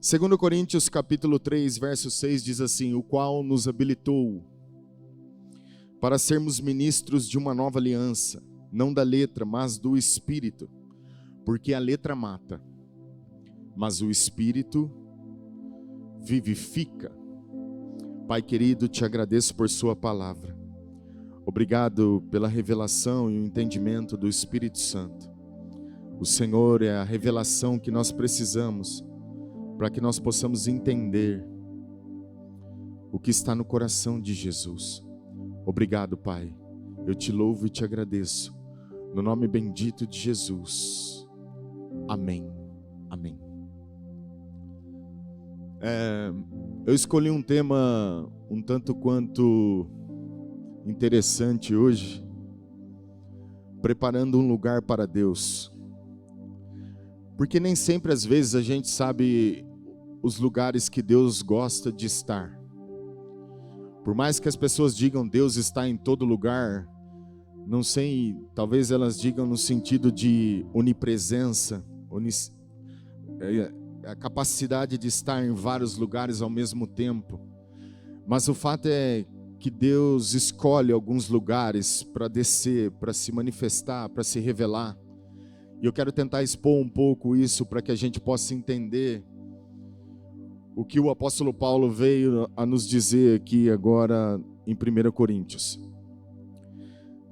2 Coríntios capítulo 3, verso 6 diz assim: o qual nos habilitou para sermos ministros de uma nova aliança, não da letra, mas do Espírito, porque a letra mata, mas o Espírito vivifica. Pai querido, te agradeço por sua palavra. Obrigado pela revelação e o entendimento do Espírito Santo. O Senhor é a revelação que nós precisamos para que nós possamos entender o que está no coração de Jesus. Obrigado, Pai. Eu te louvo e te agradeço. No nome bendito de Jesus. Amém. Amém. Eu escolhi um tema um tanto quanto interessante hoje, preparando um lugar para Deus. Porque nem sempre, às vezes, a gente sabe os lugares que Deus gosta de estar. Por mais que as pessoas digam Deus está em todo lugar, não sei, talvez elas digam no sentido de onipresença, a capacidade de estar em vários lugares ao mesmo tempo. Mas o fato é que Deus escolhe alguns lugares para descer, para se manifestar, para se revelar. E eu quero tentar expor um pouco isso para que a gente possa entender o que o apóstolo Paulo veio a nos dizer aqui agora em 1 Coríntios.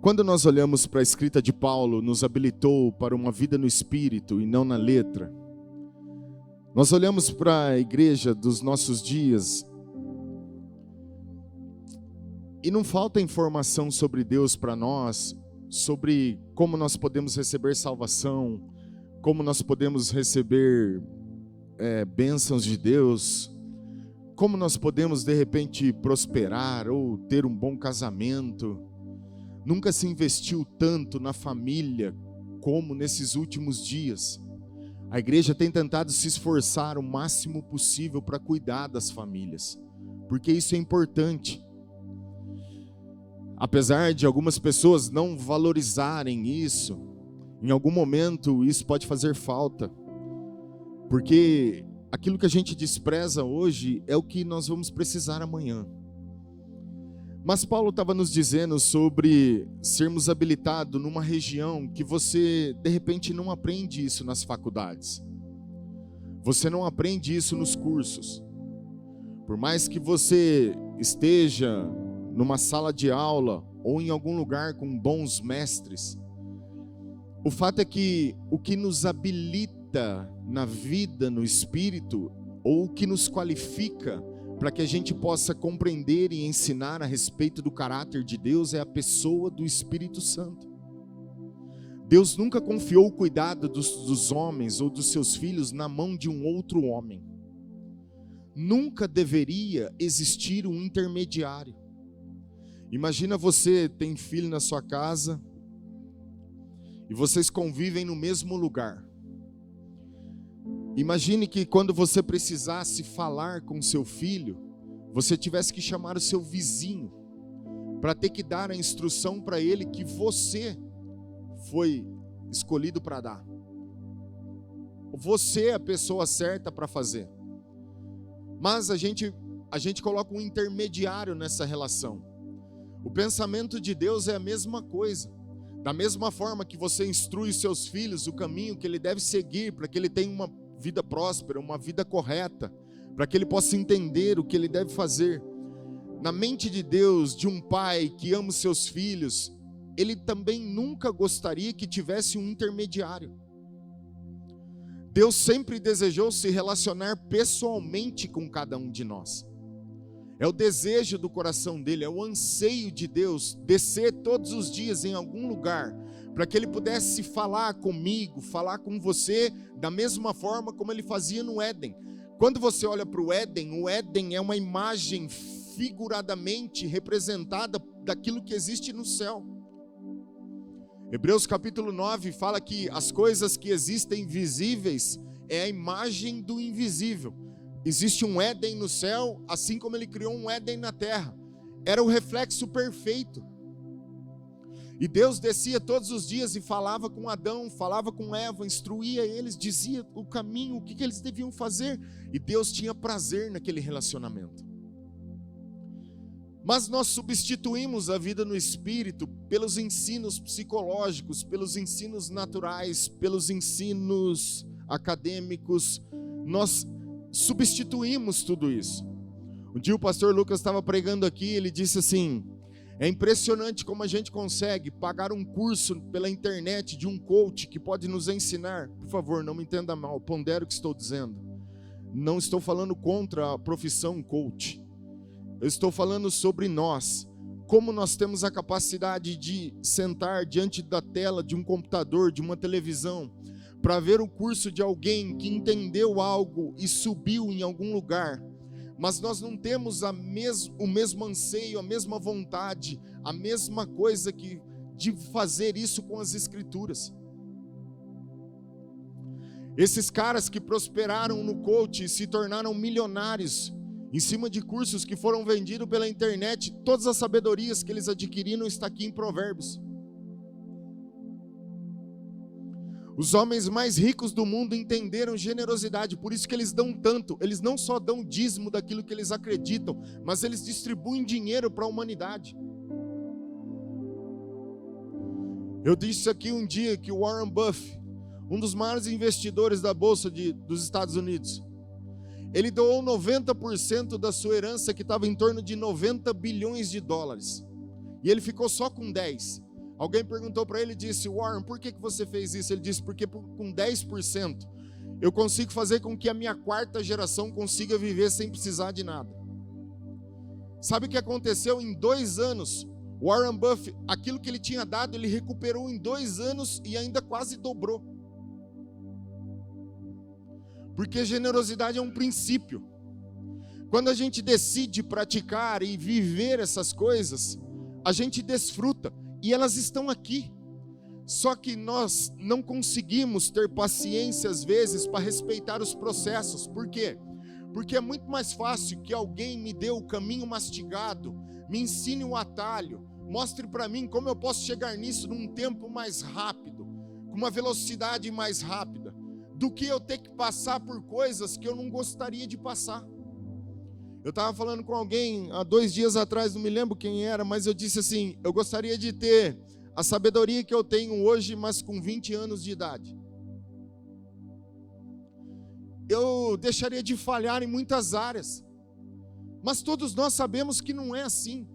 Quando nós olhamos para a escrita de Paulo, nos habilitou para uma vida no Espírito e não na letra. Nós olhamos para a igreja dos nossos dias e não falta informação sobre Deus para nós, sobre como nós podemos receber salvação, como nós podemos receber bênçãos de Deus, como nós podemos de repente prosperar ou ter um bom casamento. Nunca se investiu tanto na família como nesses últimos dias. A igreja tem tentado se esforçar o máximo possível para cuidar das famílias, porque isso é importante. Apesar de algumas pessoas não valorizarem isso, em algum momento isso pode fazer falta, porque aquilo que a gente despreza hoje é o que nós vamos precisar amanhã. Mas Paulo estava nos dizendo sobre sermos habilitados numa região que você de repente não aprende isso nas faculdades. Você não aprende isso nos cursos. Por mais que você esteja numa sala de aula ou em algum lugar com bons mestres, o fato é que o que nos habilita na vida, no Espírito, ou o que nos qualifica para que a gente possa compreender e ensinar a respeito do caráter de Deus é a pessoa do Espírito Santo. Deus nunca confiou o cuidado dos homens ou dos seus filhos na mão de um outro homem. Nunca deveria existir um intermediário. Imagina você tem filho na sua casa e vocês convivem no mesmo lugar. Imagine que quando você precisasse falar com seu filho, você tivesse que chamar o seu vizinho para ter que dar a instrução para ele que você foi escolhido para dar. Você é a pessoa certa para fazer. Mas a gente coloca um intermediário nessa relação. O pensamento de Deus é a mesma coisa. Da mesma forma que você instrui seus filhos o caminho que ele deve seguir para que ele tenha uma vida próspera, uma vida correta, para que ele possa entender o que ele deve fazer. Na mente de Deus, de um pai que ama os seus filhos, ele também nunca gostaria que tivesse um intermediário. Deus sempre desejou se relacionar pessoalmente com cada um de nós. É o desejo do coração dele, é o anseio de Deus descer todos os dias em algum lugar, para que ele pudesse falar comigo, falar com você, da mesma forma como ele fazia no Éden. Quando você olha para o Éden é uma imagem figuradamente representada daquilo que existe no céu. Hebreus capítulo 9 fala que as coisas que existem visíveis é a imagem do invisível. Existe um Éden no céu, assim como ele criou um Éden na terra. Era o reflexo perfeito. E Deus descia todos os dias e falava com Adão, falava com Eva, instruía eles, dizia o caminho, o que eles deviam fazer. E Deus tinha prazer naquele relacionamento. Mas nós substituímos a vida no Espírito pelos ensinos psicológicos, pelos ensinos naturais, pelos ensinos acadêmicos. Nós substituímos tudo isso. Um dia o pastor Lucas estava pregando aqui, ele disse assim: é impressionante como a gente consegue pagar um curso pela internet de um coach que pode nos ensinar. Por favor, não me entenda mal, pondere o que estou dizendo. Não estou falando contra a profissão coach. Eu estou falando sobre nós, como nós temos a capacidade de sentar diante da tela de um computador, de uma televisão, para ver o curso de alguém que entendeu algo e subiu em algum lugar, mas nós não temos o mesmo anseio, a mesma vontade, a mesma coisa de fazer isso com as Escrituras. Esses caras que prosperaram no coach e se tornaram milionários, em cima de cursos que foram vendidos pela internet, todas as sabedorias que eles adquiriram está aqui em Provérbios. Os homens mais ricos do mundo entenderam generosidade, por isso que eles dão tanto. Eles não só dão dízimo daquilo que eles acreditam, mas eles distribuem dinheiro para a humanidade. Eu disse aqui um dia que o Warren Buffett, um dos maiores investidores da Bolsa dos Estados Unidos, ele doou 90% da sua herança, que estava em torno de 90 bilhões de dólares. E ele ficou só com 10. Alguém perguntou para ele e disse: Warren, por que você fez isso? Ele disse: porque com 10% eu consigo fazer com que a minha quarta geração consiga viver sem precisar de nada. Sabe o que aconteceu? Em 2 anos, Warren Buffett, aquilo que ele tinha dado, ele recuperou em 2 anos e ainda quase dobrou. Porque generosidade é um princípio. Quando a gente decide praticar e viver essas coisas, a gente desfruta, e elas estão aqui. Só que nós não conseguimos ter paciência às vezes para respeitar os processos. Por quê? Porque é muito mais fácil que alguém me dê o caminho mastigado, me ensine o atalho, mostre para mim como eu posso chegar nisso num tempo mais rápido, com uma velocidade mais rápida, do que eu ter que passar por coisas que eu não gostaria de passar. Eu estava falando com alguém há 2 dias atrás, não me lembro quem era, mas eu disse assim: eu gostaria de ter a sabedoria que eu tenho hoje, mas com 20 anos de idade. Eu deixaria de falhar em muitas áreas, mas todos nós sabemos que não é assim.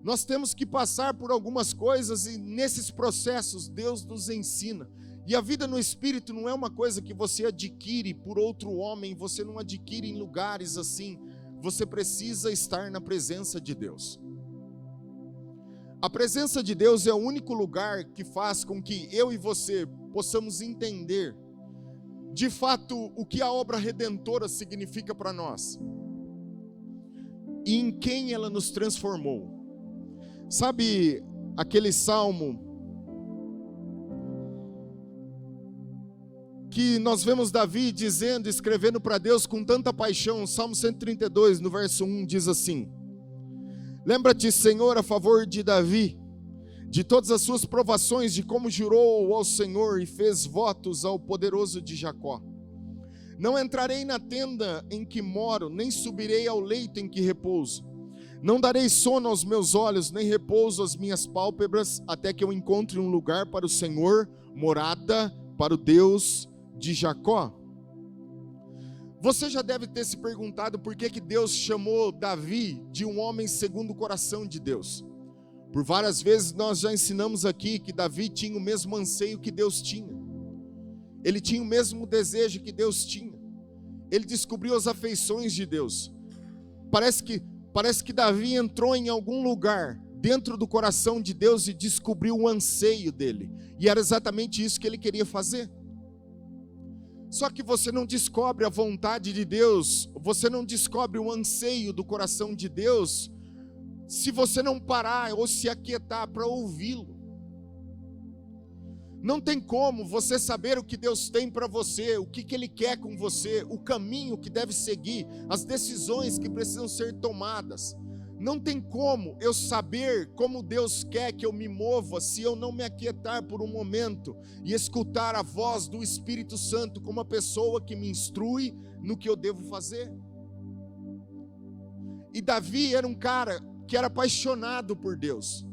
Nós temos que passar por algumas coisas e nesses processos Deus nos ensina. E a vida no Espírito não é uma coisa que você adquire por outro homem, você não adquire em lugares assim. Você precisa estar na presença de Deus. A presença de Deus é o único lugar que faz com que eu e você possamos entender, de fato, o que a obra redentora significa para nós e em quem ela nos transformou. Sabe aquele salmo que nós vemos Davi dizendo, escrevendo para Deus com tanta paixão? Salmo 132, no verso 1, diz assim: lembra-te, Senhor, a favor de Davi, de todas as suas provações, de como jurou ao Senhor e fez votos ao poderoso de Jacó. Não entrarei na tenda em que moro, nem subirei ao leito em que repouso. Não darei sono aos meus olhos, nem repouso às minhas pálpebras, até que eu encontre um lugar para o Senhor, morada para o Deus de Jacó. Você já deve ter se perguntado por que Deus chamou Davi de um homem segundo o coração de Deus. Por várias vezes nós já ensinamos aqui que Davi tinha o mesmo anseio que Deus tinha. Ele tinha o mesmo desejo que Deus tinha. Ele descobriu as afeições de Deus. Parece que Davi entrou em algum lugar dentro do coração de Deus e descobriu o anseio dele. E era exatamente isso que ele queria fazer. Só que você não descobre a vontade de Deus, você não descobre o anseio do coração de Deus, se você não parar ou se aquietar para ouvi-lo. Não tem como você saber o que Deus tem para você, o que Ele quer com você, o caminho que deve seguir, as decisões que precisam ser tomadas, Não tem como eu saber como Deus quer que eu me mova se eu não me aquietar por um momento e escutar a voz do Espírito Santo como a pessoa que me instrui no que eu devo fazer. E Davi era um cara que era apaixonado por Deus.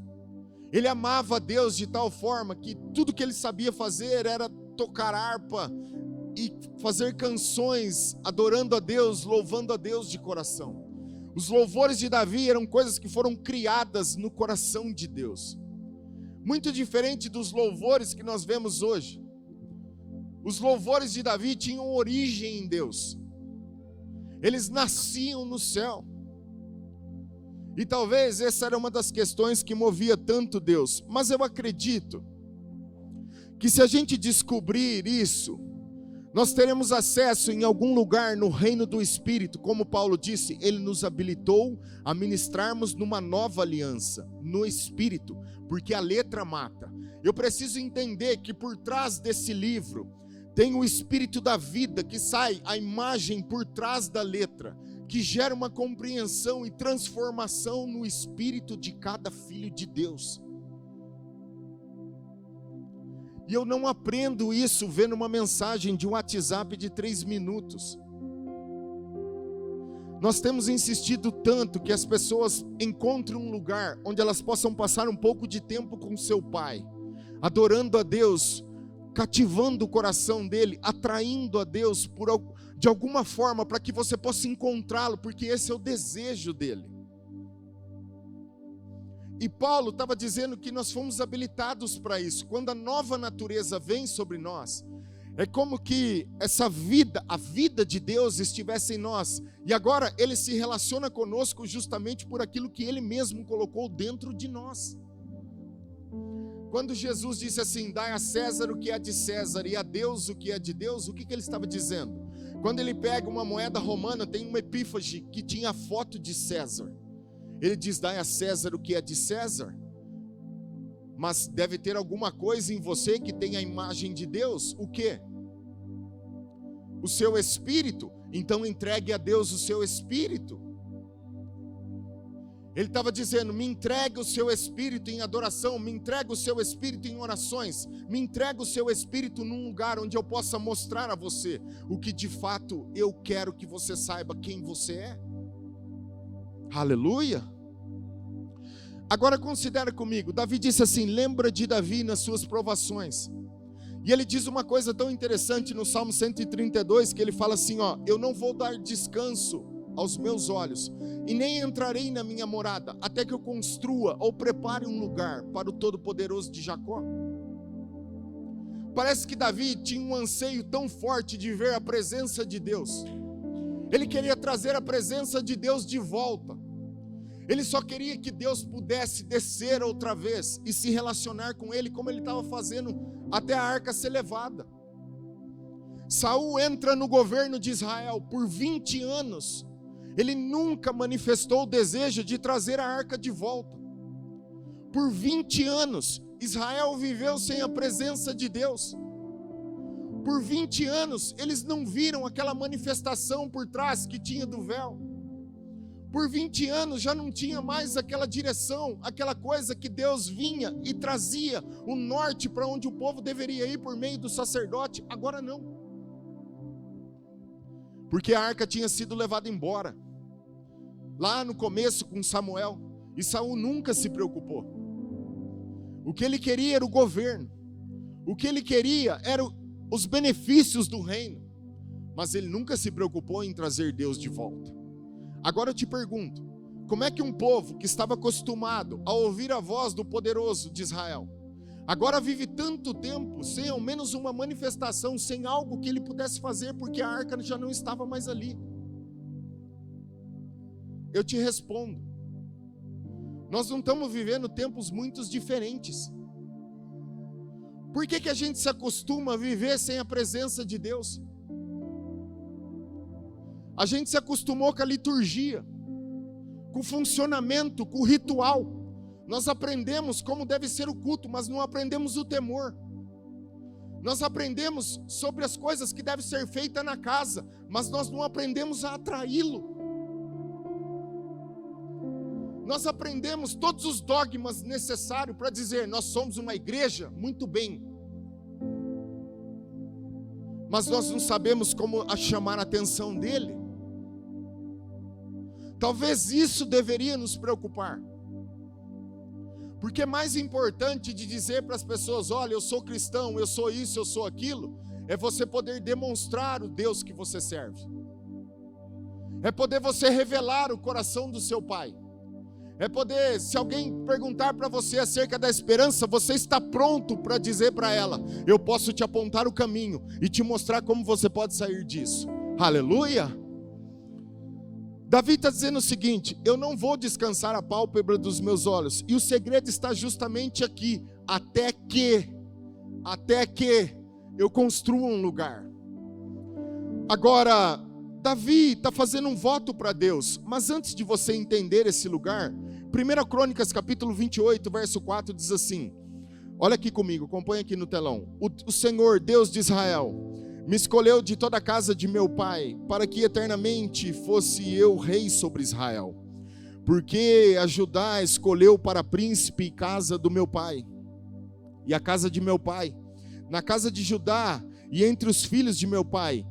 Ele amava Deus de tal forma que tudo que ele sabia fazer era tocar harpa e fazer canções adorando a Deus, louvando a Deus de coração. Os louvores de Davi eram coisas que foram criadas no coração de Deus. Muito diferente dos louvores que nós vemos hoje. Os louvores de Davi tinham origem em Deus. Eles nasciam no céu. E talvez essa era uma das questões que movia tanto Deus. Mas eu acredito que se a gente descobrir isso, nós teremos acesso em algum lugar no reino do Espírito. Como Paulo disse, ele nos habilitou a ministrarmos numa nova aliança, no Espírito, porque a letra mata. Eu preciso entender que por trás desse livro tem o Espírito da vida, que sai a imagem por trás da letra, que gera uma compreensão e transformação no espírito de cada filho de Deus. E eu não aprendo isso vendo uma mensagem de um WhatsApp de 3 minutos. Nós temos insistido tanto que as pessoas encontrem um lugar onde elas possam passar um pouco de tempo com seu pai, adorando a Deus, cativando o coração dele, atraindo a Deus de alguma forma para que você possa encontrá-lo, porque esse é o desejo dele. E Paulo estava dizendo que nós fomos habilitados para isso. Quando a nova natureza vem sobre nós, é como que essa vida, a vida de Deus estivesse em nós. E agora ele se relaciona conosco justamente por aquilo que ele mesmo colocou dentro de nós. Quando Jesus disse assim, dai a César o que é de César e a Deus o que é de Deus, o que ele estava dizendo? Quando ele pega uma moeda romana, tem uma epífage que tinha a foto de César. Ele diz, dai a César o que é de César, mas deve ter alguma coisa em você que tem a imagem de Deus. O quê? O seu espírito. Então entregue a Deus o seu espírito. Ele estava dizendo, me entregue o seu espírito em adoração, me entregue o seu espírito em orações, me entregue o seu espírito num lugar onde eu possa mostrar a você o que de fato eu quero que você saiba quem você é. Aleluia. Agora considera comigo, Davi disse assim, lembra de Davi nas suas provações. E ele diz uma coisa tão interessante no Salmo 132, que ele fala assim, eu não vou dar descanso aos meus olhos, e nem entrarei na minha morada, até que eu construa ou prepare um lugar para o Todo-Poderoso de Jacó. Parece que Davi tinha um anseio tão forte de ver a presença de Deus. Ele queria trazer a presença de Deus de volta. Ele só queria que Deus pudesse descer outra vez e se relacionar com ele, como ele estava fazendo até a arca ser levada. Saul entra no governo de Israel por 20 anos. Ele nunca manifestou o desejo de trazer a arca de volta. Por 20 anos, Israel viveu sem a presença de Deus. Por 20 anos, eles não viram aquela manifestação por trás que tinha do véu. Por 20 anos já não tinha mais aquela direção, aquela coisa que Deus vinha e trazia o norte para onde o povo deveria ir por meio do sacerdote. Agora não. Porque a arca tinha sido levada embora. Lá no começo com Samuel. E Saul nunca se preocupou. O que ele queria era o governo. O que ele queria eram os benefícios do reino. Mas ele nunca se preocupou em trazer Deus de volta. Agora eu te pergunto, como é que um povo que estava acostumado a ouvir a voz do poderoso de Israel, agora vive tanto tempo sem ao menos uma manifestação, sem algo que ele pudesse fazer, porque a arca já não estava mais ali? Eu te respondo, nós não estamos vivendo tempos muito diferentes. Por que a gente se acostuma a viver sem a presença de Deus? A gente se acostumou com a liturgia, com o funcionamento, com o ritual. Nós aprendemos como deve ser o culto, mas não aprendemos o temor. Nós aprendemos sobre as coisas que devem ser feitas na casa, mas nós não aprendemos a atraí-lo. Nós aprendemos todos os dogmas necessários para dizer, nós somos uma igreja, muito bem. Mas nós não sabemos como chamar a atenção dele. Talvez isso deveria nos preocupar. Porque é mais importante de dizer para as pessoas, olha, eu sou cristão, eu sou isso, eu sou aquilo, é você poder demonstrar o Deus que você serve. É poder você revelar o coração do seu Pai. É poder, se alguém perguntar para você acerca da esperança, você está pronto para dizer para ela, eu posso te apontar o caminho e te mostrar como você pode sair disso. Aleluia! Davi está dizendo o seguinte, eu não vou descansar a pálpebra dos meus olhos, e o segredo está justamente aqui, até que eu construa um lugar. Agora, Davi está fazendo um voto para Deus, mas antes de você entender esse lugar, 1 Crônicas capítulo 28, verso 4 diz assim, olha aqui comigo, acompanha aqui no telão, o Senhor, Deus de Israel, me escolheu de toda a casa de meu pai, para que eternamente fosse eu rei sobre Israel, porque a Judá escolheu para príncipe e casa do meu pai, e a casa de meu pai, na casa de Judá e entre os filhos de meu pai,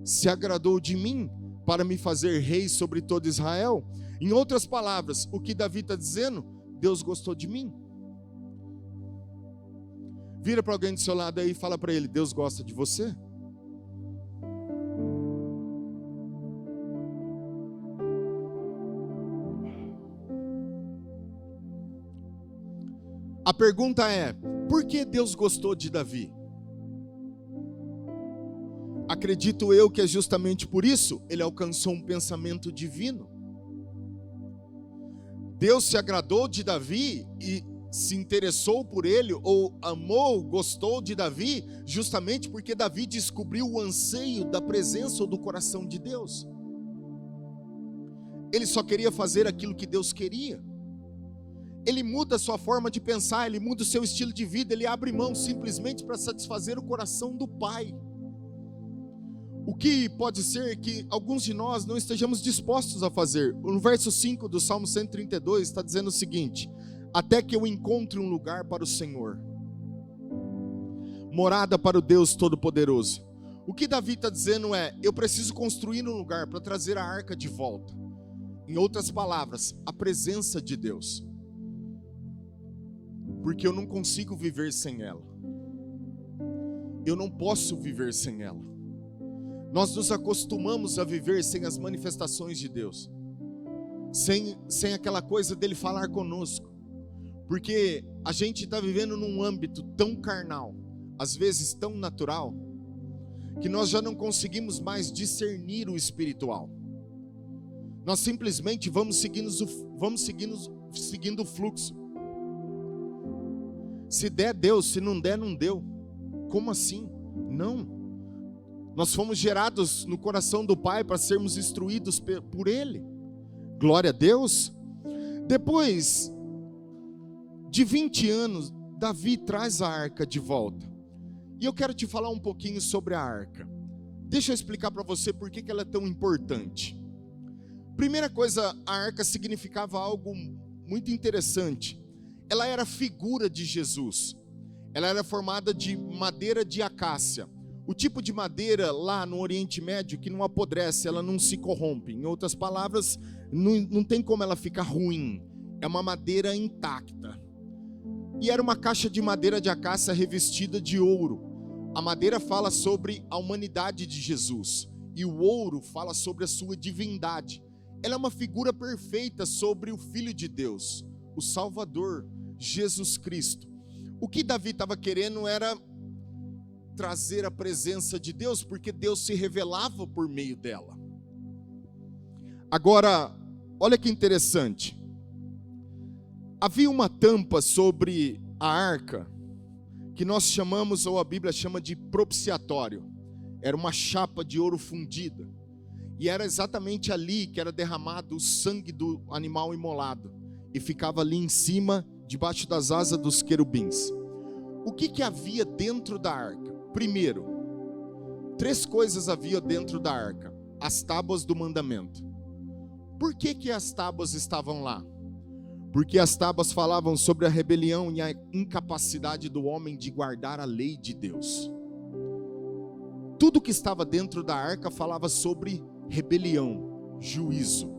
se agradou de mim para me fazer rei sobre todo Israel. Em outras palavras, o que Davi está dizendo, Deus gostou de mim. Vira para alguém do seu lado aí e fala para ele, Deus gosta de você. A pergunta é, por que Deus gostou de Davi? Acredito eu que é justamente por isso ele alcançou um pensamento divino. Deus se agradou de Davi e se interessou por ele, ou amou, gostou de Davi, justamente porque Davi descobriu o anseio da presença ou do coração de Deus. Ele só queria fazer aquilo que Deus queria. Ele muda a sua forma de pensar, ele muda o seu estilo de vida, ele abre mão simplesmente para satisfazer o coração do Pai. O que pode ser que alguns de nós não estejamos dispostos a fazer. No verso 5 do Salmo 132 está dizendo o seguinte, até que eu encontre um lugar para o Senhor, morada para o Deus Todo-Poderoso. O que Davi está dizendo é, eu preciso construir um lugar para trazer a arca de volta. Em outras palavras, a presença de Deus. Porque eu não consigo viver sem ela. Eu não posso viver sem ela. Nós nos acostumamos a viver sem as manifestações de Deus, sem aquela coisa dele falar conosco, porque a gente está vivendo num âmbito tão carnal, às vezes tão natural, que nós já não conseguimos mais discernir o espiritual. Nós simplesmente vamos seguindo o fluxo. Se der, deu, se não der, não deu. Como assim? Não. Nós fomos gerados no coração do Pai para sermos instruídos por Ele. Glória a Deus. Depois de 20 anos, Davi traz a arca de volta. E eu quero te falar um pouquinho sobre a arca. Deixa eu explicar para você por que ela é tão importante. Primeira coisa, a arca significava algo muito interessante. Ela era a figura de Jesus. Ela era formada de madeira de acácia. O tipo de madeira lá no Oriente Médio que não apodrece, ela não se corrompe. Em outras palavras, não tem como ela ficar ruim. É uma madeira intacta. E era uma caixa de madeira de acácia revestida de ouro. A madeira fala sobre a humanidade de Jesus. E o ouro fala sobre a sua divindade. Ela é uma figura perfeita sobre o Filho de Deus, o Salvador, Jesus Cristo. O que Davi estava querendo era trazer a presença de Deus, porque Deus se revelava por meio dela. Agora, olha que interessante. Havia uma tampa sobre a arca, que nós chamamos, ou a Bíblia chama de propiciatório. Era uma chapa de ouro fundida. E era exatamente ali que era derramado o sangue do animal imolado. E ficava ali em cima, debaixo das asas dos querubins. O que havia dentro da arca? Primeiro, 3 coisas havia dentro da arca. As tábuas do mandamento. Por que as tábuas estavam lá? porque as tábuas falavam sobre a rebelião e a incapacidade do homem de guardar a lei de Deus. Tudo que estava dentro da arca falava sobre rebelião, juízo.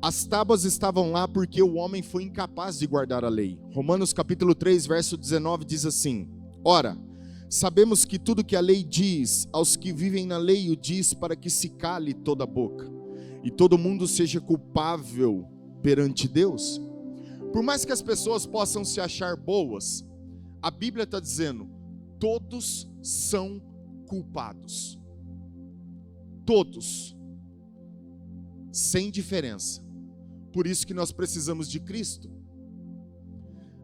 As tábuas estavam lá porque o homem foi incapaz de guardar a lei. Romanos capítulo 3, verso 19 diz assim: ora, sabemos que tudo que a lei diz, aos que vivem na lei o diz para que se cale toda a boca, e todo mundo seja culpável perante Deus. Por mais que as pessoas possam se achar boas, a Bíblia está dizendo, todos são culpados. Todos. Sem diferença. Por isso que nós precisamos de Cristo.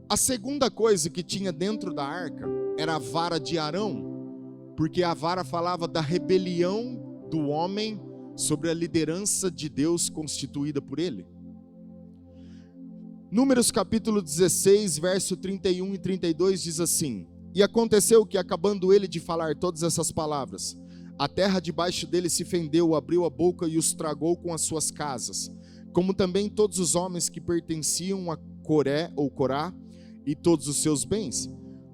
A segunda coisa que tinha dentro da arca era a vara de Arão, porque a vara falava da rebelião do homem sobre a liderança de Deus constituída por ele. Números capítulo 16, verso 31 e 32 diz assim: e aconteceu que, acabando ele de falar todas essas palavras, a terra debaixo dele se fendeu, abriu a boca e os tragou com as suas casas, como também todos os homens que pertenciam a Coré ou Corá e todos os seus bens.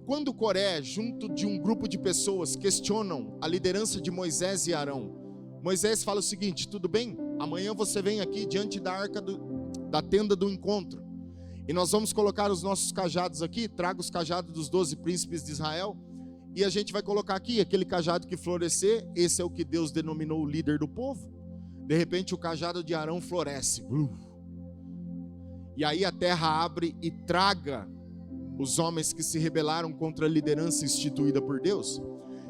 Quando Coré, junto de um grupo de pessoas, questionam a liderança de Moisés e Arão, Moisés fala o seguinte: tudo bem, amanhã você vem aqui diante da arca da tenda do encontro, e nós vamos colocar os nossos cajados aqui, traga os cajados dos 12 príncipes de Israel, e a gente vai colocar aqui, aquele cajado que florescer, esse é o que Deus denominou o líder do povo. De repente o cajado de Arão floresce, e aí a terra abre e traga os homens que se rebelaram contra a liderança instituída por Deus.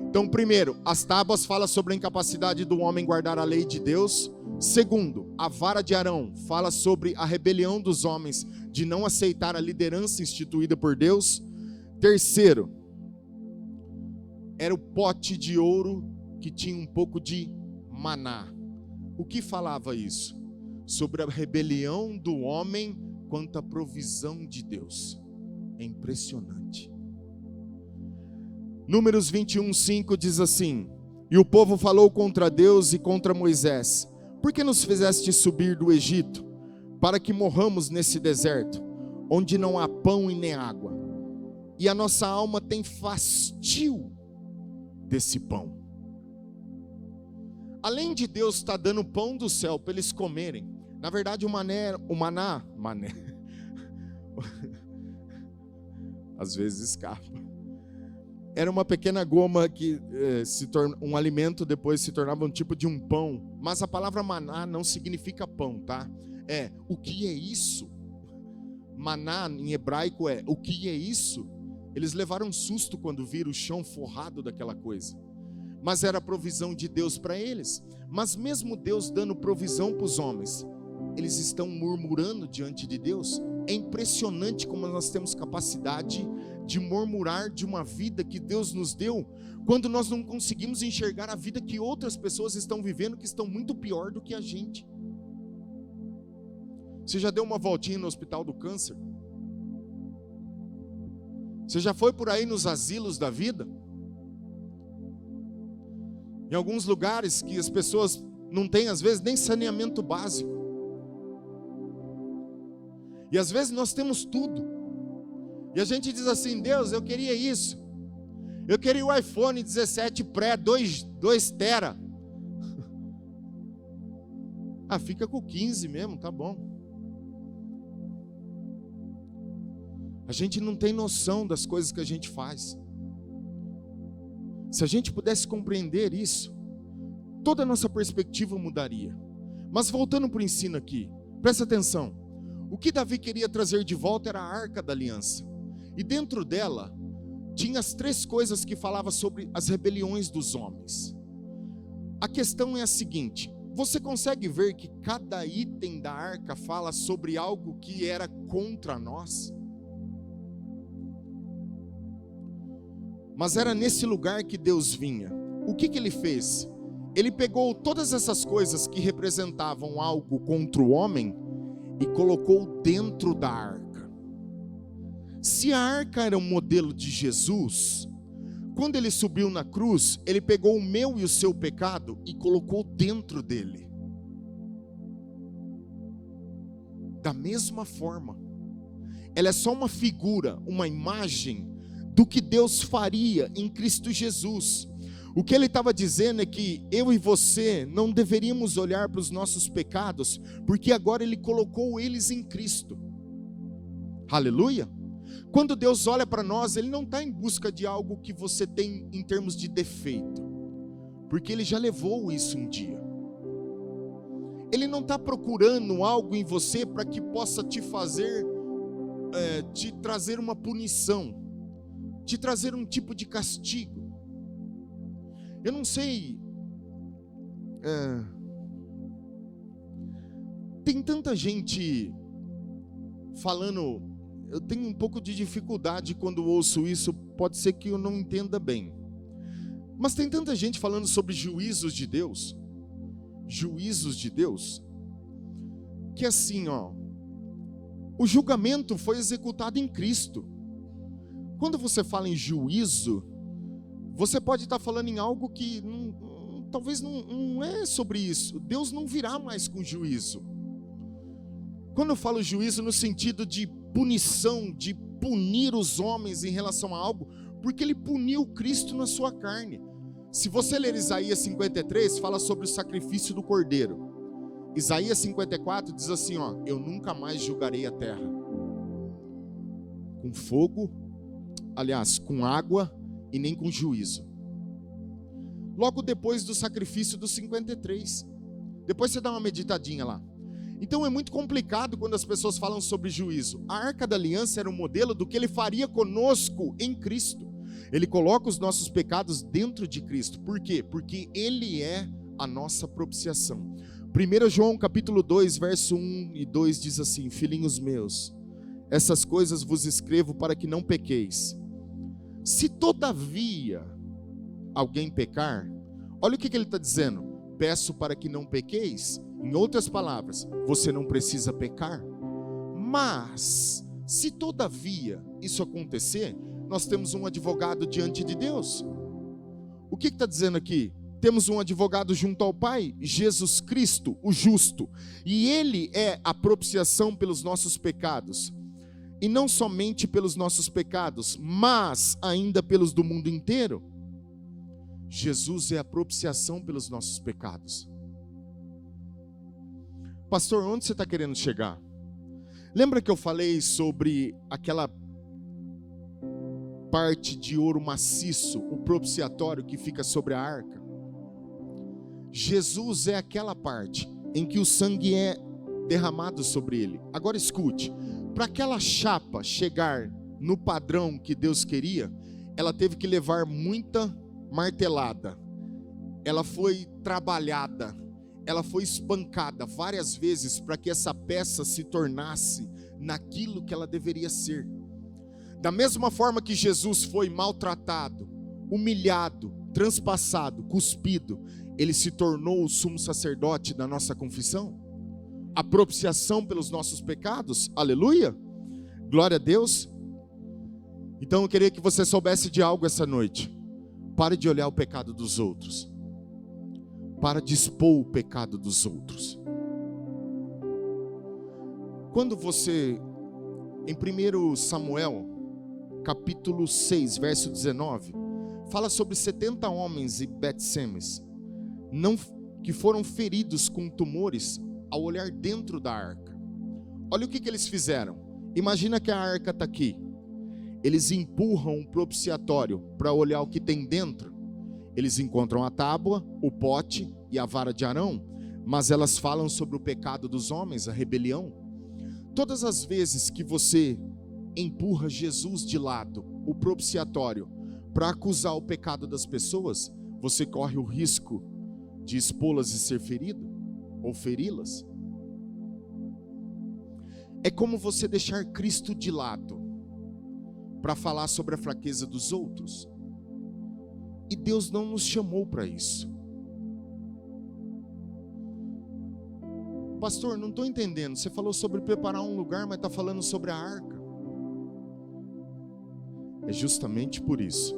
Então, primeiro, as tábuas falam sobre a incapacidade do homem guardar a lei de Deus. Segundo, a vara de Arão fala sobre a rebelião dos homens de não aceitar a liderança instituída por Deus. Terceiro, era o pote de ouro que tinha um pouco de maná. O que falava isso? Sobre a rebelião do homem quanto à provisão de Deus. É impressionante. Números 21:5 diz assim: e o povo falou contra Deus e contra Moisés: por que nos fizeste subir do Egito, para que morramos nesse deserto, onde não há pão e nem água? E a nossa alma tem fastio desse pão. Além de Deus estar dando pão do céu para eles comerem, na verdade o maná, às vezes escapa, era uma pequena goma que um alimento depois se tornava um tipo de um pão, mas a palavra maná não significa pão, tá? O que é isso? Maná em hebraico é o que é isso? Eles levaram um susto quando viram o chão forrado daquela coisa. Mas era a provisão de Deus para eles. Mas mesmo Deus dando provisão para os homens, eles estão murmurando diante de Deus. É impressionante como nós temos capacidade de murmurar de uma vida que Deus nos deu, quando nós não conseguimos enxergar a vida que outras pessoas estão vivendo, que estão muito pior do que a gente. Você já deu uma voltinha no Hospital do Câncer? Você já foi por aí nos asilos da vida? Em alguns lugares que as pessoas não têm, às vezes, nem saneamento básico. E às vezes nós temos tudo. E a gente diz assim: Deus, eu queria isso. Eu queria o iPhone 17 Pré, 2 tera. Fica com 15 mesmo, tá bom. A gente não tem noção das coisas que a gente faz. Se a gente pudesse compreender isso, toda a nossa perspectiva mudaria. Mas voltando para o ensino aqui, presta atenção. O que Davi queria trazer de volta era a Arca da Aliança. E dentro dela, tinha as 3 coisas que falavam sobre as rebeliões dos homens. A questão é a seguinte: você consegue ver que cada item da arca fala sobre algo que era contra nós? Mas era nesse lugar que Deus vinha. O que ele fez? Ele pegou todas essas coisas que representavam algo contra o homem e colocou dentro da arca. Se a arca era um modelo de Jesus, quando ele subiu na cruz, ele pegou o meu e o seu pecado e colocou dentro dele. Da mesma forma, ela é só uma figura, uma imagem do que Deus faria em Cristo Jesus. O que ele estava dizendo é que eu e você não deveríamos olhar para os nossos pecados, porque agora ele colocou eles em Cristo. Aleluia! Quando Deus olha para nós, ele não está em busca de algo que você tem em termos de defeito, porque ele já levou isso um dia. Ele não está procurando algo em você para que possa te fazer, te trazer uma punição, te trazer um tipo de castigo. Eu não sei, tem tanta gente falando, eu tenho um pouco de dificuldade quando ouço isso, pode ser que eu não entenda bem, mas tem tanta gente falando sobre juízos de Deus, que assim, o julgamento foi executado em Cristo. Quando você fala em juízo, você pode estar falando em algo que talvez não é sobre isso. Deus não virá mais com juízo. Quando eu falo juízo no sentido de punição, de punir os homens em relação a algo, porque ele puniu Cristo na sua carne. Se você ler Isaías 53, fala sobre o sacrifício do cordeiro. Isaías 54 diz assim, eu nunca mais julgarei a terra com fogo, aliás, com água e nem com juízo. Logo depois do sacrifício dos 53. Depois você dá uma meditadinha lá. Então é muito complicado quando as pessoas falam sobre juízo. A Arca da Aliança era um modelo do que ele faria conosco em Cristo. Ele coloca os nossos pecados dentro de Cristo. Por quê? Porque ele é a nossa propiciação. 1 João capítulo 2, verso 1 e 2 diz assim: filhinhos meus, essas coisas vos escrevo para que não pequeis. Se todavia alguém pecar, olha o que ele está dizendo: peço para que não pequeis. Em outras palavras, você não precisa pecar. Mas, se todavia isso acontecer, nós temos um advogado diante de Deus. O que está dizendo aqui? Temos um advogado junto ao Pai, Jesus Cristo, o justo. E ele é a propiciação pelos nossos pecados. E não somente pelos nossos pecados, mas ainda pelos do mundo inteiro. Jesus é a propiciação pelos nossos pecados. Pastor, onde você está querendo chegar? Lembra que eu falei sobre aquela parte de ouro maciço, o propiciatório que fica sobre a arca? Jesus é aquela parte em que o sangue é derramado sobre ele. Agora escute, para aquela chapa chegar no padrão que Deus queria, ela teve que levar muita martelada, ela foi trabalhada, ela foi espancada várias vezes para que essa peça se tornasse naquilo que ela deveria ser. Da mesma forma que Jesus foi maltratado, humilhado, transpassado, cuspido, ele se tornou o sumo sacerdote da nossa confissão, a propiciação pelos nossos pecados. Aleluia, glória a Deus. Então eu queria que você soubesse de algo essa noite. Pare de olhar o pecado dos outros, para de expor o pecado dos outros. Quando você, em 1 Samuel capítulo 6, verso 19, fala sobre 70 homens em Bet-Semes, que foram feridos com tumores ao olhar dentro da arca. Olha o que eles fizeram. Imagina que a arca está aqui. Eles empurram um propiciatório para olhar o que tem dentro. Eles encontram a tábua, o pote e a vara de Arão, mas elas falam sobre o pecado dos homens, a rebelião. Todas as vezes que você empurra Jesus de lado, o propiciatório, para acusar o pecado das pessoas, você corre o risco de expô-las e ser ferido, ou feri-las. É como você deixar Cristo de lado, para falar sobre a fraqueza dos outros. E Deus não nos chamou para isso. Pastor, não estou entendendo, você falou sobre preparar um lugar, mas está falando sobre a arca. É justamente por isso.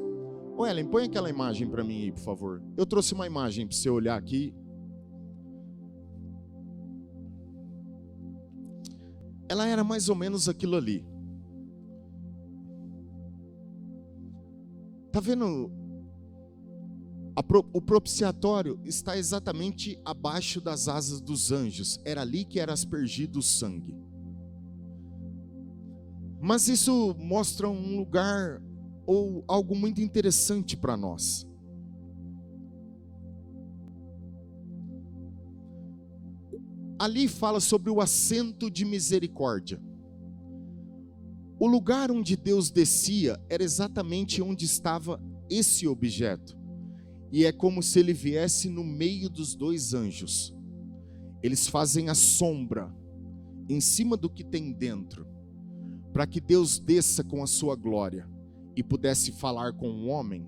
Ô Ellen, põe aquela imagem para mim aí, por favor. Eu trouxe uma imagem para você olhar aqui. Ela era mais ou menos aquilo ali. Está vendo? O propiciatório está exatamente abaixo das asas dos anjos. Era ali que era aspergido o sangue. Mas isso mostra um lugar ou algo muito interessante para nós. Ali fala sobre o assento de misericórdia. O lugar onde Deus descia era exatamente onde estava esse objeto. E é como se ele viesse no meio dos dois anjos. Eles fazem a sombra em cima do que tem dentro, para que Deus desça com a sua glória e pudesse falar com o homem.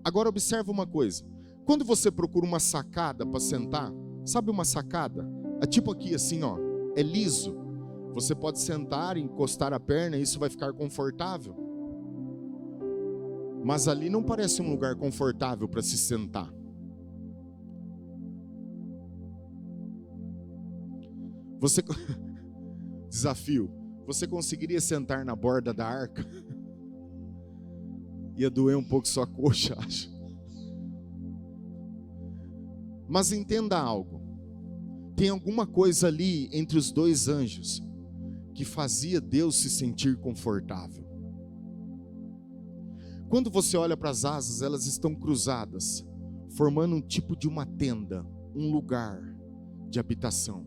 Agora observa uma coisa. Quando você procura uma sacada para sentar, sabe uma sacada? É tipo aqui assim, ó, é liso. Você pode sentar, encostar a perna e isso vai ficar confortável. Mas ali não parece um lugar confortável para se sentar. Desafio. Você conseguiria sentar na borda da arca? Ia doer um pouco sua coxa, acho. Mas entenda algo. Tem alguma coisa ali entre os dois anjos que fazia Deus se sentir confortável. Quando você olha para as asas, elas estão cruzadas, formando um tipo de uma tenda, um lugar de habitação.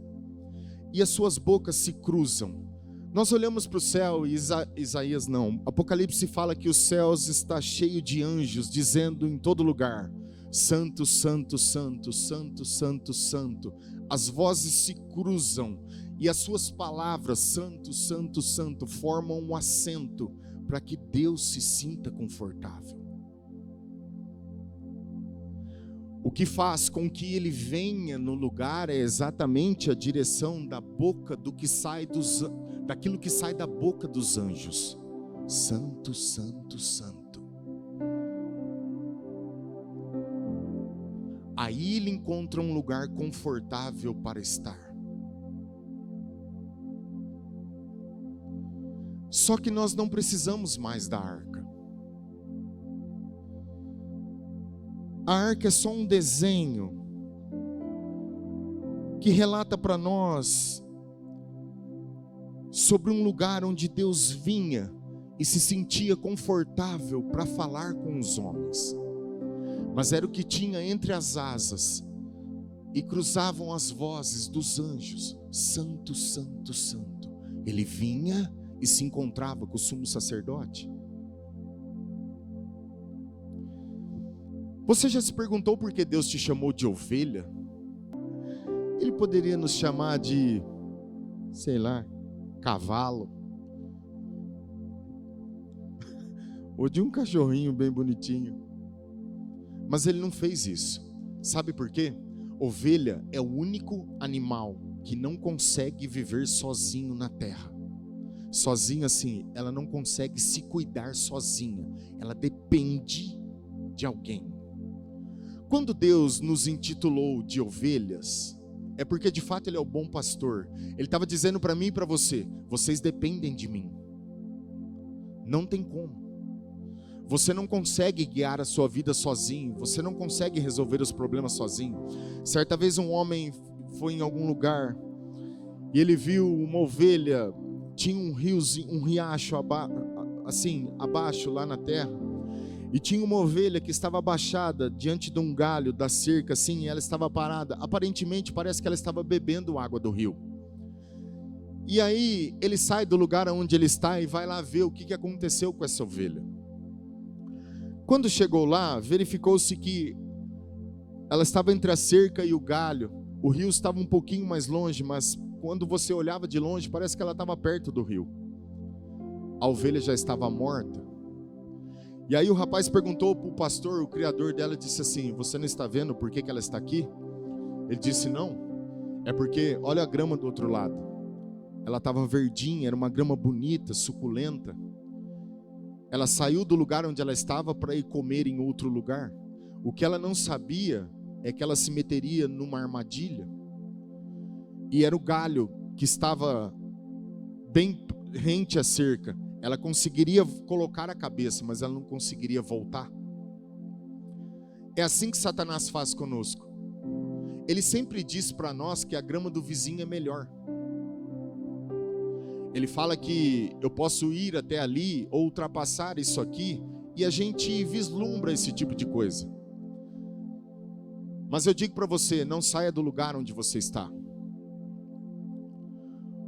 E as suas bocas se cruzam. Nós olhamos para o céu e Isaías não. Apocalipse fala que os céus está cheio de anjos, dizendo em todo lugar: Santo, Santo, Santo, Santo, Santo, Santo. As vozes se cruzam e as suas palavras, Santo, Santo, Santo, formam um assento para que Deus se sinta confortável. O que faz com que ele venha no lugar é exatamente a direção da boca daquilo que sai da boca dos anjos. Santo, Santo, Santo. Aí ele encontra um lugar confortável para estar. Só que nós não precisamos mais da arca. A arca é só um desenho que relata para nós sobre um lugar onde Deus vinha e se sentia confortável para falar com os homens. Mas era o que tinha entre as asas e cruzavam as vozes dos anjos. Santo, Santo, Santo. Ele vinha e se encontrava com o sumo sacerdote. Você já se perguntou por que Deus te chamou de ovelha? Ele poderia nos chamar de, sei lá, cavalo, ou de um cachorrinho bem bonitinho. Mas ele não fez isso. Sabe por quê? Ovelha é o único animal que não consegue viver sozinho na terra. Sozinha assim, ela não consegue se cuidar sozinha. Ela depende de alguém. Quando Deus nos intitulou de ovelhas, é porque de fato Ele é o bom pastor. Ele estava dizendo para mim e para você: vocês dependem de mim. Não tem como. Você não consegue guiar a sua vida sozinho. Você não consegue resolver os problemas sozinho. Certa vez um homem foi em algum lugar e ele viu uma ovelha. Tinha um riozinho, um riacho abaixo lá na terra. E tinha uma ovelha que estava abaixada diante de um galho da cerca, assim, e ela estava parada. Aparentemente parece que ela estava bebendo água do rio. E aí ele sai do lugar onde ele está e vai lá ver o que aconteceu com essa ovelha. Quando chegou lá, verificou-se que ela estava entre a cerca e o galho. O rio estava um pouquinho mais longe, mas quando você olhava de longe, parece que ela estava perto do rio. A ovelha já estava morta. E aí o rapaz perguntou para o pastor, o criador dela, disse assim: você não está vendo por que ela está aqui? Ele disse: não, é porque olha a grama do outro lado. Ela estava verdinha, era uma grama bonita, suculenta. Ela saiu do lugar onde ela estava para ir comer em outro lugar. O que ela não sabia é que ela se meteria numa armadilha. E era o galho que estava bem rente à cerca. Ela conseguiria colocar a cabeça, mas ela não conseguiria voltar. É assim que Satanás faz conosco. Ele sempre diz para nós que a grama do vizinho é melhor. Ele fala que eu posso ir até ali ou ultrapassar isso aqui, e a gente vislumbra esse tipo de coisa. Mas eu digo para você, não saia do lugar onde você está.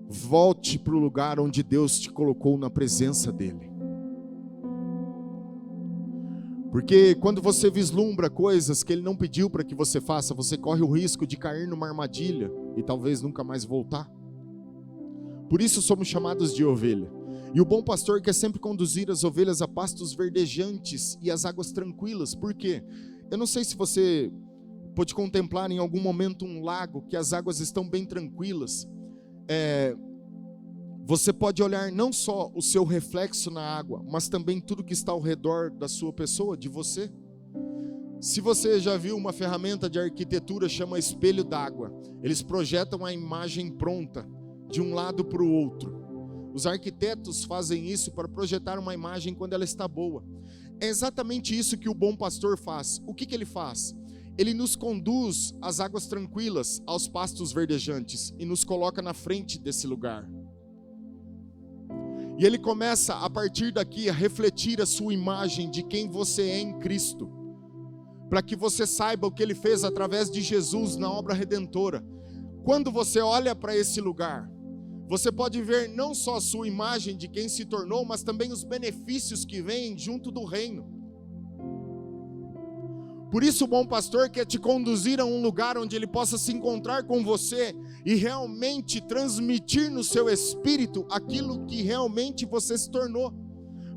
Volte para o lugar onde Deus te colocou na presença dEle. Porque quando você vislumbra coisas que Ele não pediu para que você faça, você corre o risco de cair numa armadilha e talvez nunca mais voltar. Por isso somos chamados de ovelha. E o bom pastor quer sempre conduzir as ovelhas a pastos verdejantes e às águas tranquilas. Por quê? Eu não sei se você pode contemplar em algum momento um lago que as águas estão bem tranquilas. Você pode olhar não só o seu reflexo na água, mas também tudo que está ao redor da sua pessoa, de você. Se você já viu uma ferramenta de arquitetura, chama espelho d'água. Eles projetam a imagem pronta, de um lado para o outro. Os arquitetos fazem isso para projetar uma imagem quando ela está boa. É exatamente isso que o bom pastor faz. O que ele faz? Ele nos conduz às águas tranquilas, aos pastos verdejantes, e nos coloca na frente desse lugar. E ele começa a partir daqui a refletir a sua imagem de quem você é em Cristo, para que você saiba o que Ele fez através de Jesus na obra redentora. Quando você olha para esse lugar, você pode ver não só a sua imagem de quem se tornou, mas também os benefícios que vêm junto do reino. Por isso o bom pastor quer te conduzir a um lugar onde ele possa se encontrar com você e realmente transmitir no seu espírito aquilo que realmente você se tornou.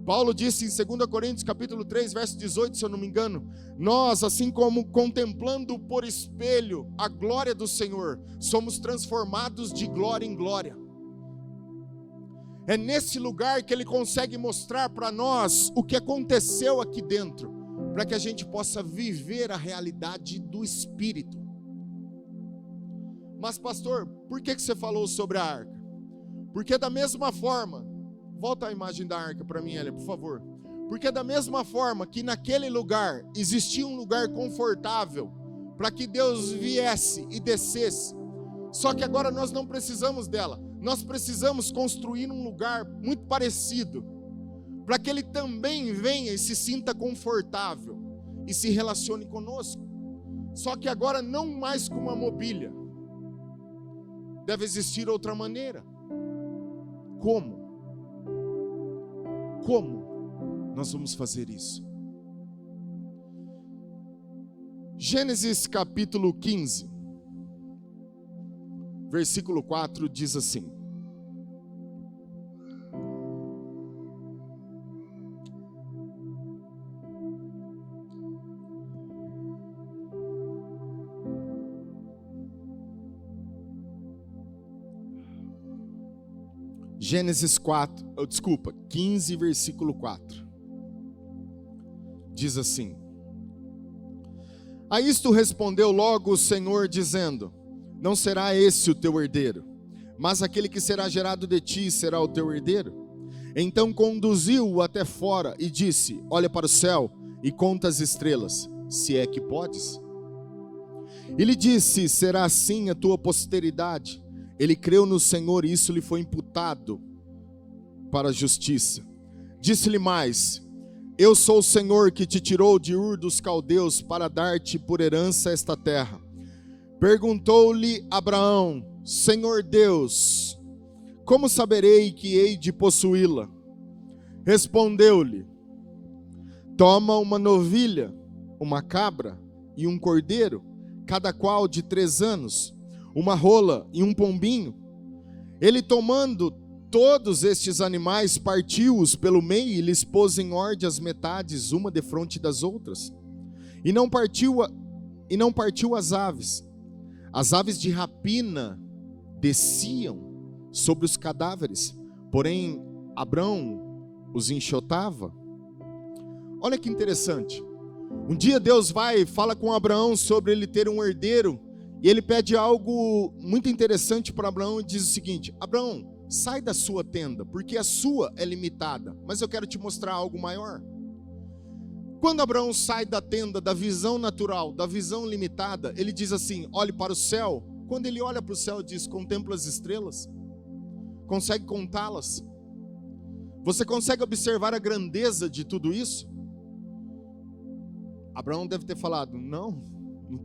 Paulo disse em 2 Coríntios capítulo 3, verso 18, se eu não me engano: nós, assim como contemplando por espelho a glória do Senhor, somos transformados de glória em glória. É nesse lugar que ele consegue mostrar para nós o que aconteceu aqui dentro, para que a gente possa viver a realidade do Espírito. Mas pastor, por que você falou sobre a arca? Porque da mesma forma, volta a imagem da arca para mim, Elia, por favor. Porque da mesma forma que naquele lugar existia um lugar confortável para que Deus viesse e descesse, só que agora nós não precisamos dela. Nós precisamos construir um lugar muito parecido, para que Ele também venha e se sinta confortável e se relacione conosco. Só que agora não mais com uma mobília. Deve existir outra maneira. Como? Como nós vamos fazer isso? Gênesis capítulo 15, versículo 4 diz assim: Gênesis 15, versículo 4. Diz assim: a isto respondeu logo o Senhor, dizendo: não será esse o teu herdeiro, mas aquele que será gerado de ti será o teu herdeiro. Então conduziu-o até fora e disse: olha para o céu e conta as estrelas, se é que podes. E lhe disse: será assim a tua posteridade. Ele creu no Senhor e isso lhe foi imputado para a justiça. Disse-lhe mais: eu sou o Senhor que te tirou de Ur dos Caldeus para dar-te por herança esta terra. Perguntou-lhe Abraão: Senhor Deus, como saberei que hei de possuí-la? Respondeu-lhe: toma uma novilha, uma cabra e um cordeiro, cada qual de 3 anos, uma rola e um pombinho. Ele, tomando todos estes animais, partiu-os pelo meio e lhes pôs em ordem as metades, uma defronte das outras. E não partiu as aves. As aves de rapina desciam sobre os cadáveres, porém Abrão os enxotava. Olha que interessante. Um dia Deus vai e fala com Abraão sobre ele ter um herdeiro. E ele pede algo muito interessante para Abraão e diz o seguinte: Abraão, sai da sua tenda, porque a sua é limitada, mas eu quero te mostrar algo maior. Quando Abraão sai da tenda, da visão natural, da visão limitada, ele diz assim: olhe para o céu. Quando ele olha para o céu, diz: contempla as estrelas. Consegue contá-las? Você consegue observar a grandeza de tudo isso? Abraão deve ter falado: não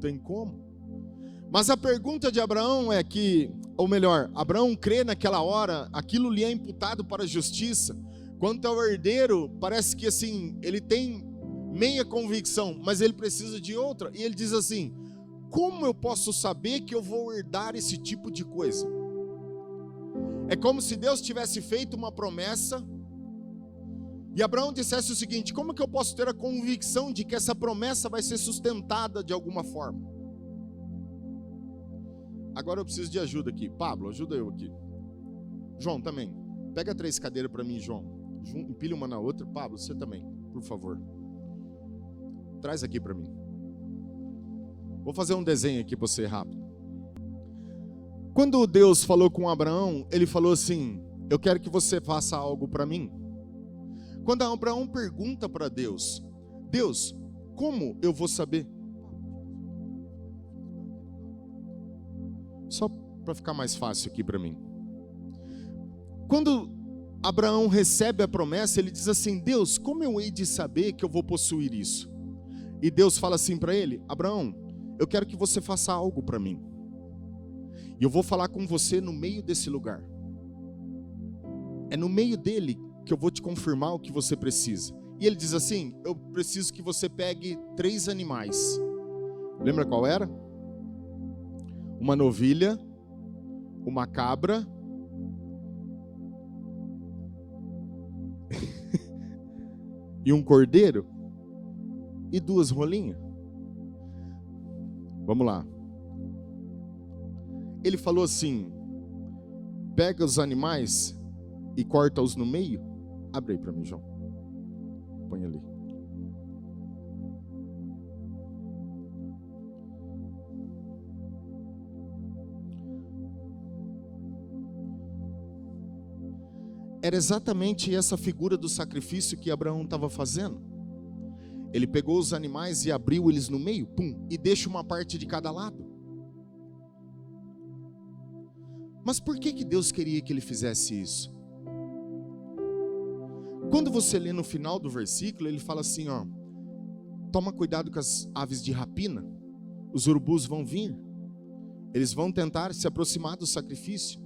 tem como. Mas a pergunta de Abraão é que, ou melhor, Abraão crê naquela hora, aquilo lhe é imputado para a justiça. Quanto ao herdeiro, parece que assim, ele tem meia convicção, mas ele precisa de outra. E ele diz assim: como eu posso saber que eu vou herdar esse tipo de coisa? É como se Deus tivesse feito uma promessa e Abraão dissesse o seguinte: como que eu posso ter a convicção de que essa promessa vai ser sustentada de alguma forma? Agora eu preciso de ajuda aqui. Pablo, ajuda eu aqui. João também. Pega 3 cadeiras para mim, João. Empilha uma na outra. Pablo, você também, por favor. Traz aqui para mim. Vou fazer um desenho aqui para você rápido. Quando Deus falou com Abraão, ele falou assim: eu quero que você faça algo para mim. Quando Abraão pergunta para Deus: Deus, como eu vou saber? Só para ficar mais fácil aqui para mim. Quando Abraão recebe a promessa, ele diz assim: Deus, como eu hei de saber que eu vou possuir isso? E Deus fala assim para ele: Abraão, eu quero que você faça algo para mim. E eu vou falar com você no meio desse lugar. É no meio dele que eu vou te confirmar o que você precisa. E ele diz assim: eu preciso que você pegue 3 animais. Lembra qual era? Uma novilha, uma cabra e um cordeiro e 2 rolinhas. Vamos lá. Ele falou assim: pega os animais e corta-os no meio. Abre aí para mim, João. Põe ali. Era exatamente essa figura do sacrifício que Abraão estava fazendo. Ele pegou os animais e abriu eles no meio, pum, e deixa uma parte de cada lado. Mas por que Deus queria que ele fizesse isso? Quando você lê no final do versículo, ele fala assim, ó: toma cuidado com as aves de rapina, os urubus vão vir, eles vão tentar se aproximar do sacrifício.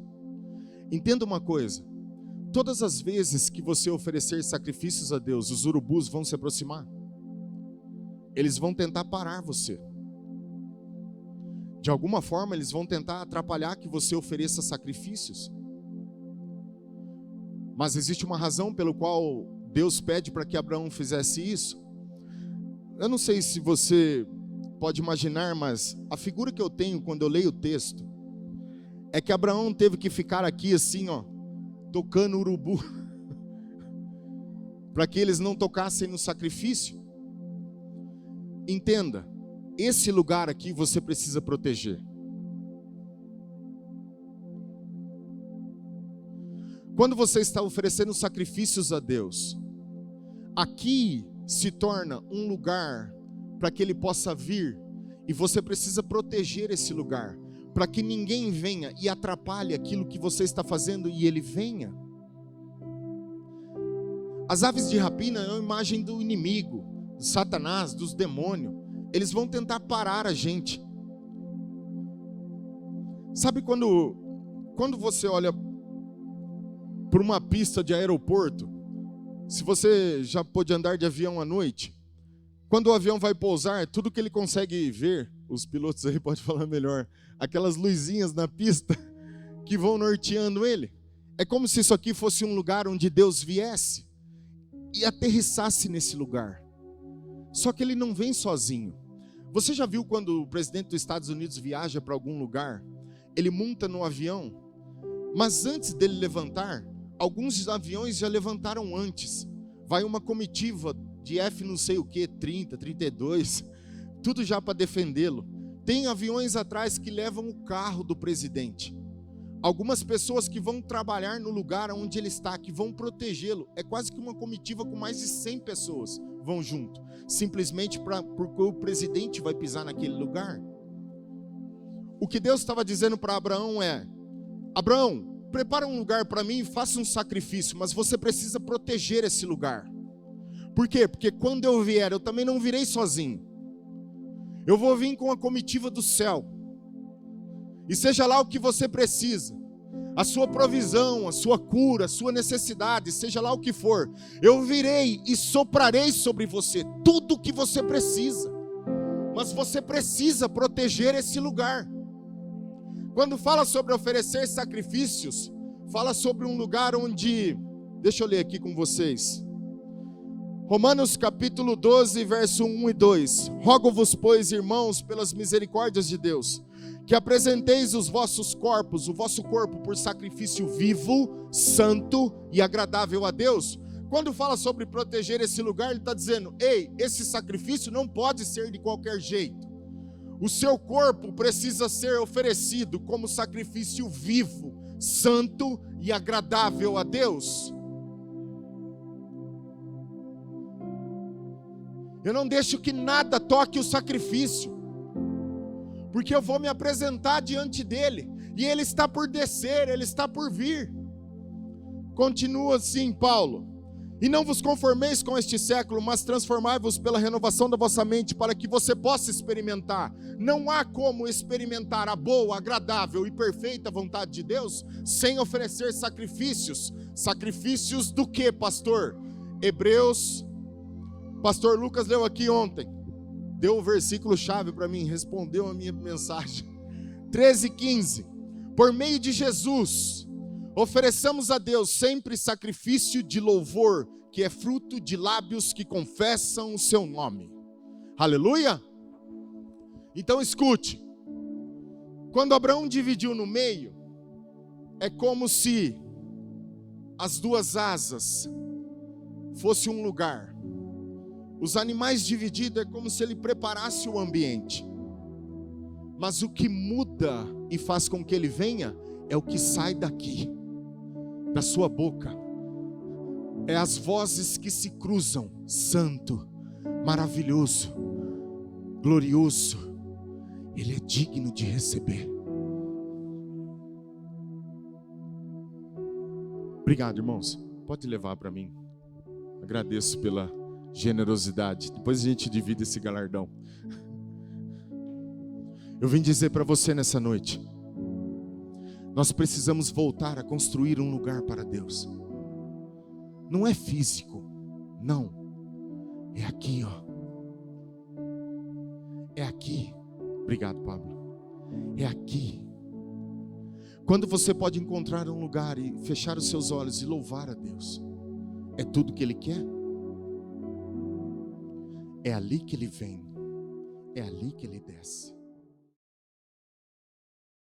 Entenda uma coisa: todas as vezes que você oferecer sacrifícios a Deus, os urubus vão se aproximar. Eles vão tentar parar você. De alguma forma, eles vão tentar atrapalhar que você ofereça sacrifícios. Mas existe uma razão pelo qual Deus pede para que Abraão fizesse isso. Eu não sei se você pode imaginar, mas a figura que eu tenho quando eu leio o texto é que Abraão teve que ficar aqui assim, ó, tocando urubu, para que eles não tocassem no sacrifício. Entenda, esse lugar aqui você precisa proteger. Quando você está oferecendo sacrifícios a Deus, aqui se torna um lugar para que Ele possa vir, e você precisa proteger esse lugar, para que ninguém venha e atrapalhe aquilo que você está fazendo e ele venha. As aves de rapina é uma imagem do inimigo, do Satanás, dos demônios. Eles vão tentar parar a gente. Sabe quando você olha para uma pista de aeroporto, se você já pôde andar de avião à noite, quando o avião vai pousar, tudo que ele consegue ver, os pilotos aí podem falar melhor, aquelas luzinhas na pista que vão norteando ele. É como se isso aqui fosse um lugar onde Deus viesse e aterrissasse nesse lugar. Só que ele não vem sozinho. Você já viu quando o presidente dos Estados Unidos viaja para algum lugar? Ele monta no avião, mas antes dele levantar, alguns aviões já levantaram antes. Vai uma comitiva de F não sei o que, 30, 32, tudo já para defendê-lo. Tem aviões atrás que levam o carro do presidente. Algumas pessoas que vão trabalhar no lugar onde ele está, que vão protegê-lo. É quase que uma comitiva com mais de 100 pessoas. vão junto? Simplesmente porque o presidente vai pisar naquele lugar? O que Deus estava dizendo para Abraão é: Abraão, prepara um lugar para mim e faça um sacrifício, mas você precisa proteger esse lugar. Por quê? Porque quando eu vier, eu também não virei sozinho. Eu vou vir com a comitiva do céu. E seja lá o que você precisa, a sua provisão, a sua cura, a sua necessidade, seja lá o que for, eu virei e soprarei sobre você tudo o que você precisa. Mas você precisa proteger esse lugar. Quando fala sobre oferecer sacrifícios, fala sobre um lugar onde, deixa eu ler aqui com vocês. Romanos capítulo 12, verso 1 e 2. Rogo-vos, pois, irmãos, pelas misericórdias de Deus, que apresenteis os vossos corpos, o vosso corpo, por sacrifício vivo, santo e agradável a Deus. Quando fala sobre proteger esse lugar, ele está dizendo: ei, esse sacrifício não pode ser de qualquer jeito. O seu corpo precisa ser oferecido como sacrifício vivo, santo e agradável a Deus. Eu não deixo que nada toque o sacrifício, porque eu vou me apresentar diante dele, e ele está por descer, ele está por vir. Continua assim Paulo: e não vos conformeis com este século, mas transformai-vos pela renovação da vossa mente, para que você possa experimentar. Não há como experimentar a boa, agradável e perfeita vontade de Deus sem oferecer sacrifícios. Sacrifícios do que, pastor? Hebreus, pastor Lucas leu aqui ontem, deu o versículo chave para mim, respondeu a minha mensagem. 13:15. Por meio de Jesus, ofereçamos a Deus sempre sacrifício de louvor, que é fruto de lábios que confessam o seu nome. Aleluia! Então escute, quando Abraão dividiu no meio, é como se as duas asas fosse um lugar. Os animais divididos é como se ele preparasse o ambiente. Mas o que muda e faz com que ele venha é o que sai daqui, da sua boca. É as vozes que se cruzam: santo, maravilhoso, glorioso. Ele é digno de receber. Obrigado, irmãos. Pode levar para mim. Agradeço pela generosidade. Depois a gente divide esse galardão. Eu vim dizer para você nessa noite: nós precisamos voltar a construir um lugar para Deus. Não é físico, não. É aqui, ó. É aqui. Obrigado, Pablo. É aqui. Quando você pode encontrar um lugar e fechar os seus olhos e louvar a Deus, é tudo que Ele quer. É ali que Ele vem. É ali que Ele desce.